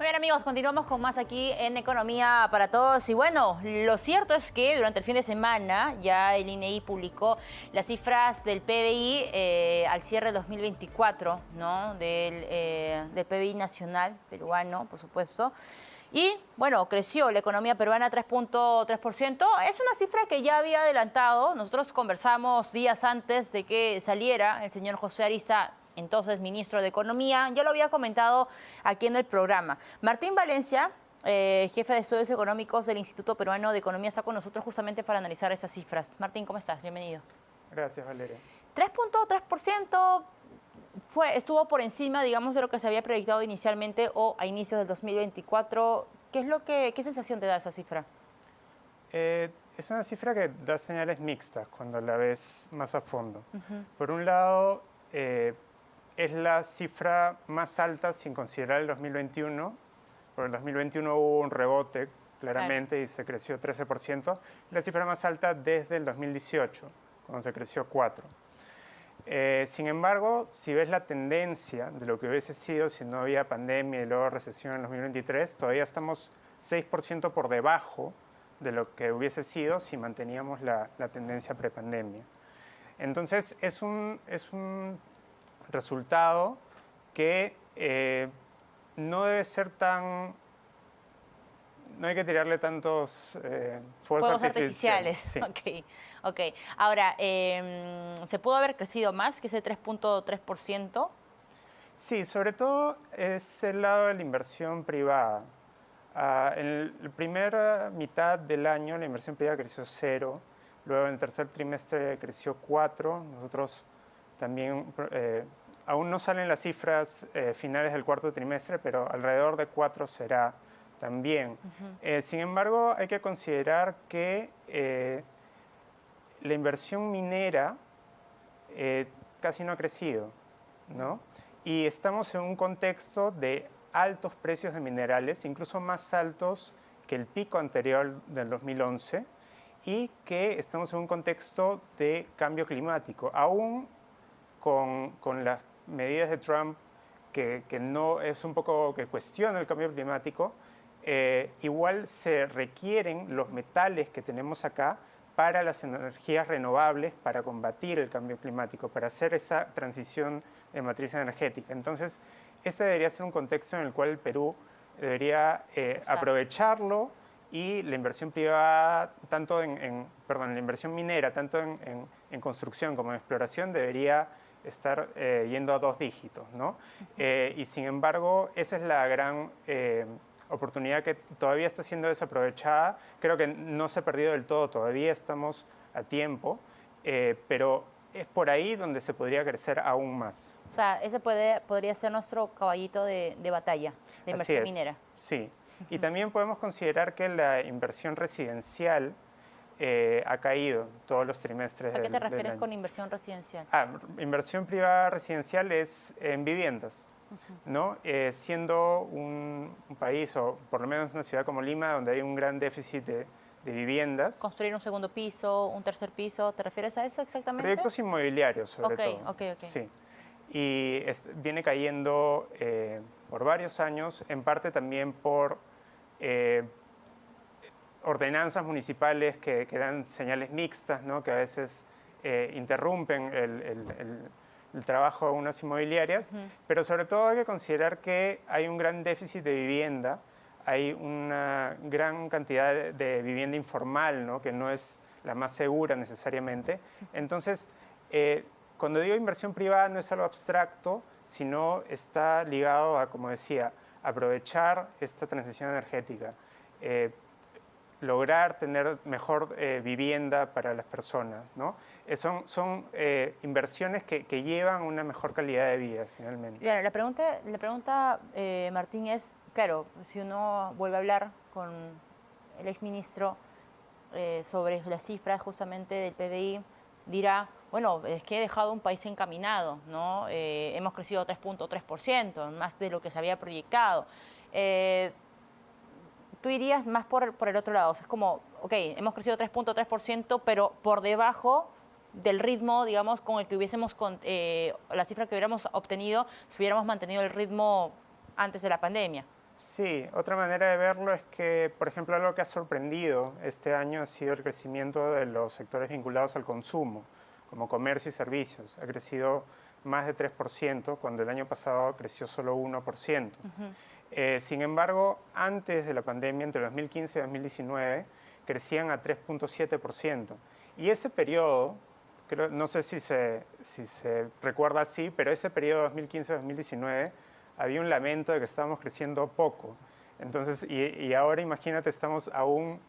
bien, amigos, continuamos con más aquí en Economía para Todos. Y bueno, lo cierto es que durante el fin de semana ya el INEI publicó las cifras del PBI al cierre de 2024, ¿no? Del PBI nacional peruano, por supuesto. Y bueno, creció la economía peruana 3.3%. Es una cifra que ya había adelantado. Nosotros conversamos días antes de que saliera el señor José Ariza, entonces ministro de Economía. Ya lo había comentado aquí en el programa. Martín Valencia, jefe de estudios económicos del Instituto Peruano de Economía, está con nosotros justamente para analizar esas cifras. Martín, ¿cómo estás? Bienvenido. Gracias, Valeria. 3.3% estuvo por encima, digamos, de lo que se había proyectado inicialmente o a inicios del 2024. ¿Qué sensación te da esa cifra? Es una cifra que da señales mixtas cuando la ves más a fondo. Por un lado, es la cifra más alta sin considerar el 2021. Por el 2021 hubo un rebote, claramente, claro, y se creció 13%. La cifra más alta desde el 2018, cuando se creció 4%. Sin embargo, si ves la tendencia de lo que hubiese sido si no había pandemia y luego recesión en 2023, todavía estamos 6% por debajo de lo que hubiese sido si manteníamos la tendencia prepandemia. Entonces, es un resultado que no debe ser tan... No hay que tirarle tantos fuegos artificiales. Sí. Ok. Ahora, ¿se pudo haber crecido más que ese 3.3%? Sí, sobre todo es el lado de la inversión privada. En la primera mitad del año la inversión privada creció 0, luego en el tercer trimestre creció 4. Nosotros también, aún no salen las cifras finales del cuarto trimestre, pero alrededor de 4 será también. Sin embargo, hay que considerar que la inversión minera casi no ha crecido, ¿no? Y estamos en un contexto de altos precios de minerales, incluso más altos que el pico anterior del 2011, y que estamos en un contexto de cambio climático. Aún con las medidas de Trump, que no es un poco que cuestiona el cambio climático, igual se requieren los metales que tenemos acá para las energías renovables, para combatir el cambio climático, para hacer esa transición de matriz energética. Entonces, ese debería ser un contexto en el cual el Perú debería aprovecharlo, y la inversión privada, tanto la inversión minera, tanto en construcción como en exploración, debería estar yendo a 2 dígitos, ¿no? Y sin embargo, esa es la gran oportunidad que todavía está siendo desaprovechada. Creo que no se ha perdido del todo, todavía estamos a tiempo, pero es por ahí donde se podría crecer aún más. O sea, ese podría ser nuestro caballito de batalla, de inversión minera. Sí, y también podemos considerar que la inversión residencial ha caído todos los trimestres del año. ¿A qué te refieres con inversión residencial? Inversión privada residencial es en viviendas, ¿no? Siendo un país, o por lo menos una ciudad como Lima, donde hay un gran déficit de viviendas. Construir un segundo piso, un tercer piso, ¿te refieres a eso exactamente? Proyectos inmobiliarios, sobre todo. Ok. Sí. Y viene cayendo por varios años, en parte también por ordenanzas municipales que dan señales mixtas, ¿no? Que a veces interrumpen el trabajo de unas inmobiliarias, pero sobre todo hay que considerar que hay un gran déficit de vivienda, hay una gran cantidad de vivienda informal, ¿no? Que no es la más segura necesariamente. Entonces, cuando digo inversión privada no es algo abstracto, sino está ligado a, como decía, aprovechar esta transición energética, lograr tener mejor vivienda para las personas, ¿no? Son inversiones que llevan una mejor calidad de vida, finalmente. Claro, la pregunta Martín, es, claro, si uno vuelve a hablar con el exministro sobre las cifras justamente del PBI, dirá, bueno, es que he dejado un país encaminado, ¿no? Hemos crecido 3.3%, más de lo que se había proyectado. Tú irías más por el otro lado. O sea, es como, ok, hemos crecido 3.3%, pero por debajo del ritmo, digamos, con el que hubiésemos, la cifra que hubiéramos obtenido, si hubiéramos mantenido el ritmo antes de la pandemia. Sí, otra manera de verlo es que, por ejemplo, algo que ha sorprendido este año ha sido el crecimiento de los sectores vinculados al consumo, como comercio y servicios. Ha crecido más de 3%, cuando el año pasado creció solo 1%. Sin embargo, antes de la pandemia, entre 2015 y 2019, crecían a 3.7%. Y ese periodo, no sé si se recuerda así, pero ese periodo 2015-2019 había un lamento de que estábamos creciendo poco. Entonces, y ahora imagínate, estamos aún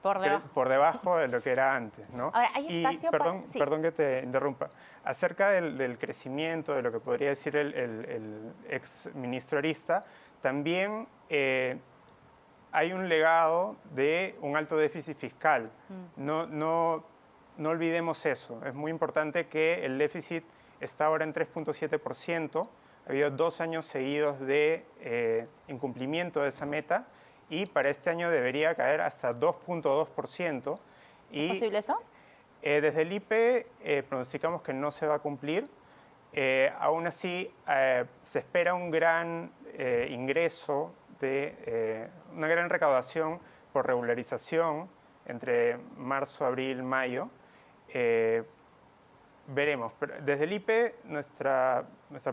por debajo de lo que era antes, ¿no? Ahora, ¿hay espacio perdón, sí. perdón que te interrumpa. Acerca del crecimiento, de lo que podría decir el ex ministro Arista, también hay un legado de un alto déficit fiscal. No olvidemos eso. Es muy importante que el déficit está ahora en 3.7%. Ha habido 2 años seguidos de incumplimiento de esa meta y para este año debería caer hasta 2.2%. ¿Es posible eso? Desde el IPE pronosticamos que no se va a cumplir. Aún así, se espera un gran ingreso, una gran recaudación por regularización entre marzo, abril, mayo. Veremos. Desde el IPE, nuestra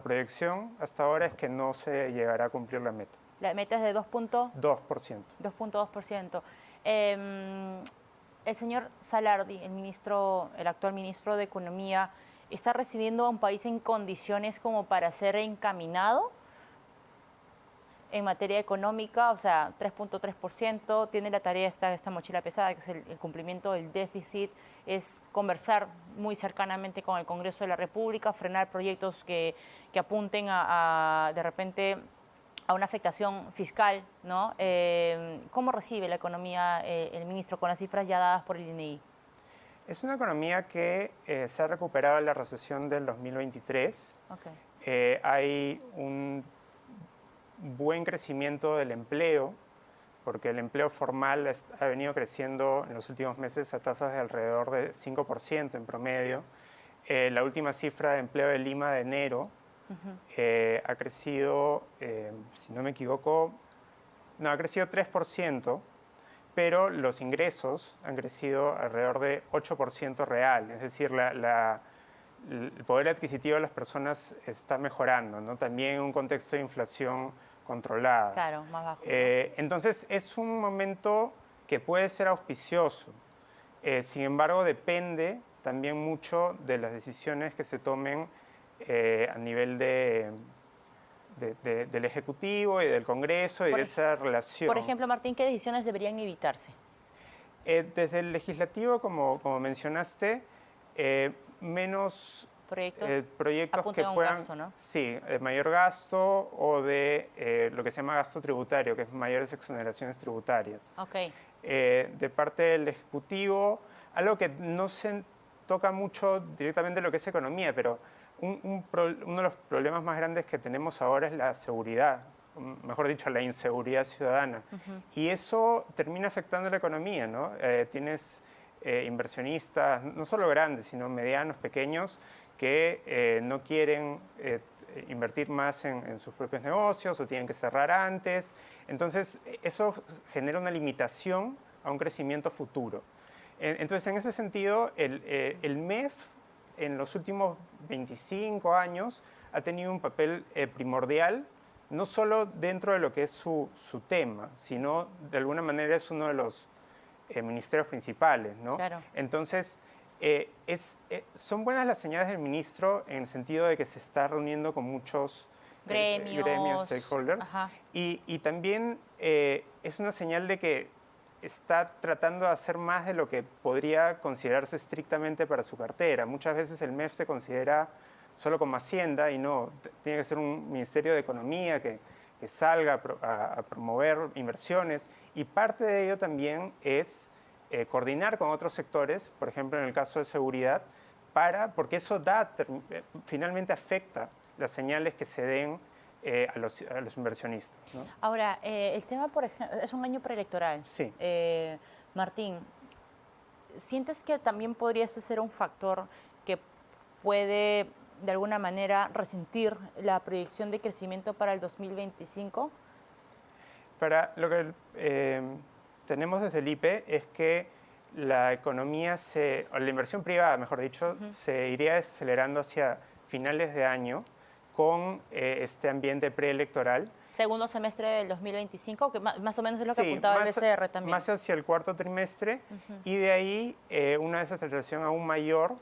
proyección hasta ahora es que no se llegará a cumplir la meta. La meta es de 2.2%. 2.2%. El señor Salardi, el actual ministro de Economía, ¿está recibiendo a un país en condiciones como para ser encaminado en materia económica? O sea, 3.3%, tiene la tarea esta mochila pesada, que es el cumplimiento del déficit, es conversar muy cercanamente con el Congreso de la República, frenar proyectos que apunten de repente a una afectación fiscal, ¿no? ¿Cómo recibe la economía el ministro con las cifras ya dadas por el INEI? Es una economía que se ha recuperado en la recesión del 2023. Okay. Hay un buen crecimiento del empleo, porque el empleo formal ha venido creciendo en los últimos meses a tasas de alrededor de 5% en promedio. La última cifra de empleo de Lima de enero ha crecido, si no me equivoco, ha crecido 3%, pero los ingresos han crecido alrededor de 8% real, es decir, el poder adquisitivo de las personas está mejorando, ¿no? También en un contexto de inflación controlada. Claro, más bajo. Entonces, es un momento que puede ser auspicioso. Sin embargo, depende también mucho de las decisiones que se tomen a nivel del Ejecutivo y del Congreso y de esa relación. Por ejemplo, Martín, ¿qué decisiones deberían evitarse? Desde el Legislativo, como mencionaste, menos proyectos que puedan, gasto, ¿no? Sí, mayor gasto o de lo que se llama gasto tributario, que es mayores exoneraciones tributarias. Okay. De parte del Ejecutivo, algo que no se toca mucho directamente lo que es economía, pero uno de los problemas más grandes que tenemos ahora es la seguridad, mejor dicho, la inseguridad ciudadana. Y eso termina afectando la economía, ¿no? Tienes inversionistas, no solo grandes, sino medianos, pequeños, que no quieren invertir más en sus propios negocios o tienen que cerrar antes. Entonces, eso genera una limitación a un crecimiento futuro. Entonces, en ese sentido, el MEF en los últimos 25 años ha tenido un papel primordial, no solo dentro de lo que es su tema, sino de alguna manera es uno de los ministerios principales, ¿no? Claro. Entonces, son buenas las señales del ministro en el sentido de que se está reuniendo con muchos gremios, stakeholders, y también es una señal de que está tratando de hacer más de lo que podría considerarse estrictamente para su cartera. Muchas veces el MEF se considera solo como Hacienda y no, tiene que ser un Ministerio de Economía que salga a promover inversiones, y parte de ello también es coordinar con otros sectores, por ejemplo en el caso de seguridad, porque eso finalmente afecta las señales que se den a los inversionistas, ¿no? Ahora, el tema, por ejemplo, es un año preelectoral. Sí. Martín, ¿sientes que también podría ser un factor que puede, de alguna manera, resentir la proyección de crecimiento para el 2025? Para lo que tenemos desde el IPE es que la economía, o la inversión privada, mejor dicho, se iría acelerando hacia finales de año con este ambiente preelectoral. Segundo semestre del 2025, que más o menos es lo que Sí, apuntaba el BCR también. Más hacia el cuarto trimestre y de ahí una desaceleración aún mayor,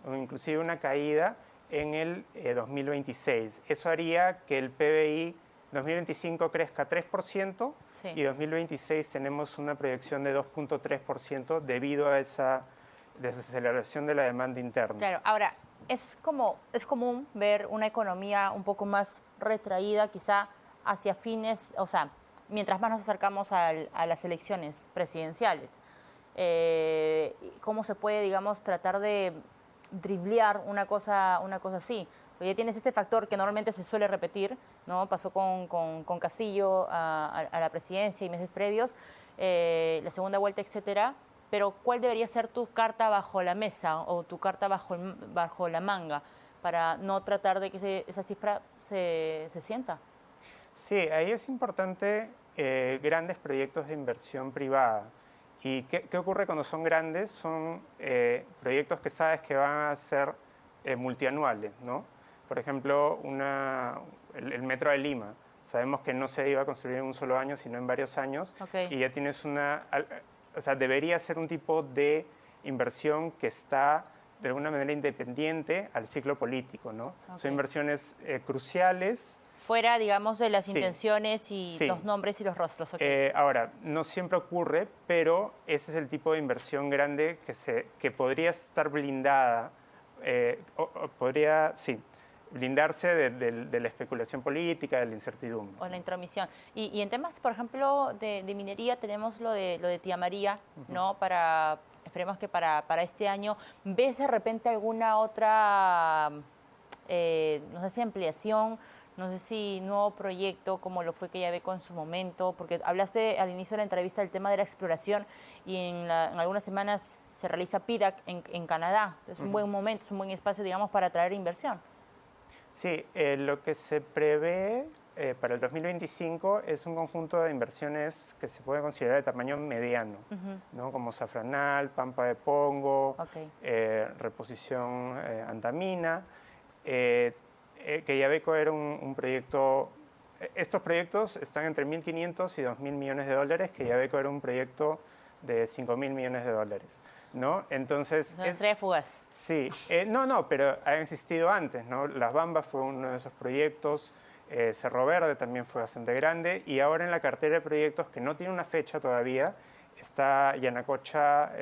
o inclusive una caída en el 2026. Eso haría que el PBI 2025 crezca 3% Sí. y 2026 tenemos una proyección de 2.3% debido a esa desaceleración de la demanda interna. Claro, ahora, es común ver una economía un poco más retraída, quizá hacia fines, o sea, mientras más nos acercamos a las elecciones presidenciales. ¿Cómo se puede, digamos, tratar de driblear una cosa así? Porque ya tienes este factor que normalmente se suele repetir, ¿no? Pasó con Castillo a la presidencia y meses previos, la segunda vuelta, etcétera. Pero ¿cuál debería ser tu carta bajo la mesa o tu carta bajo la manga para no tratar de que esa cifra se sienta? Sí, ahí es importante grandes proyectos de inversión privada. ¿Y qué ocurre cuando son grandes? Son proyectos que sabes que van a ser multianuales, ¿no? Por ejemplo, el Metro de Lima. Sabemos que no se iba a construir en un solo año, sino en varios años. Okay. Y ya tienes o sea, debería ser un tipo de inversión que está de alguna manera independiente al ciclo político, ¿no? Okay. Son inversiones cruciales. Fuera, digamos, de las Sí. intenciones y Sí. los nombres y los rostros. Okay. Ahora, no siempre ocurre, pero ese es el tipo de inversión grande que podría estar blindada, podría, sí, blindarse de la especulación política, de la incertidumbre. O la intromisión. Y en temas, por ejemplo, de minería, tenemos lo de Tía María, ¿no? Esperemos que para este año. ¿Ves de repente alguna otra, no sé si ampliación, no sé si nuevo proyecto, como lo fue Quellaveco en su momento? Porque hablaste al inicio de la entrevista del tema de la exploración y en algunas semanas se realiza PDAC en Canadá. Es un buen momento, es un buen espacio, digamos, para atraer inversión. Sí, lo que se prevé para el 2025 es un conjunto de inversiones que se puede considerar de tamaño mediano, ¿no? Como Safranal, Pampa de Pongo, Okay. Reposición Antamina. Quellaveco era un proyecto. Estos proyectos están entre 1.500 y 2.000 millones de dólares. Quellaveco era un proyecto de 5.000 millones de dólares, ¿no? Entonces, Es una estrella fugaz. Sí, no, pero ha existido antes, ¿no? Las Bambas fue uno de esos proyectos, Cerro Verde también fue bastante grande, y ahora en la cartera de proyectos que no tiene una fecha todavía está Yanacocha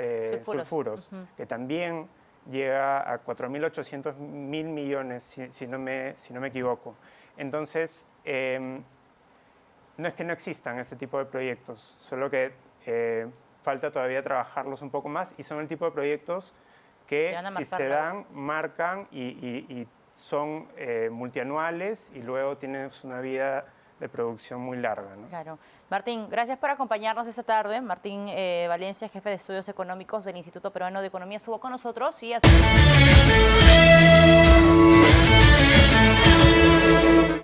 Sulfuros, que también llega a 4.800 mil millones, si no me equivoco. Entonces, no es que no existan ese tipo de proyectos, solo que falta todavía trabajarlos un poco más, y son el tipo de proyectos que si se dan, marcan y son multianuales y luego tienes una vida de producción muy larga, ¿no? Claro. Martín, gracias por acompañarnos esta tarde. Martín Valencia, jefe de estudios económicos del Instituto Peruano de Economía, estuvo con nosotros y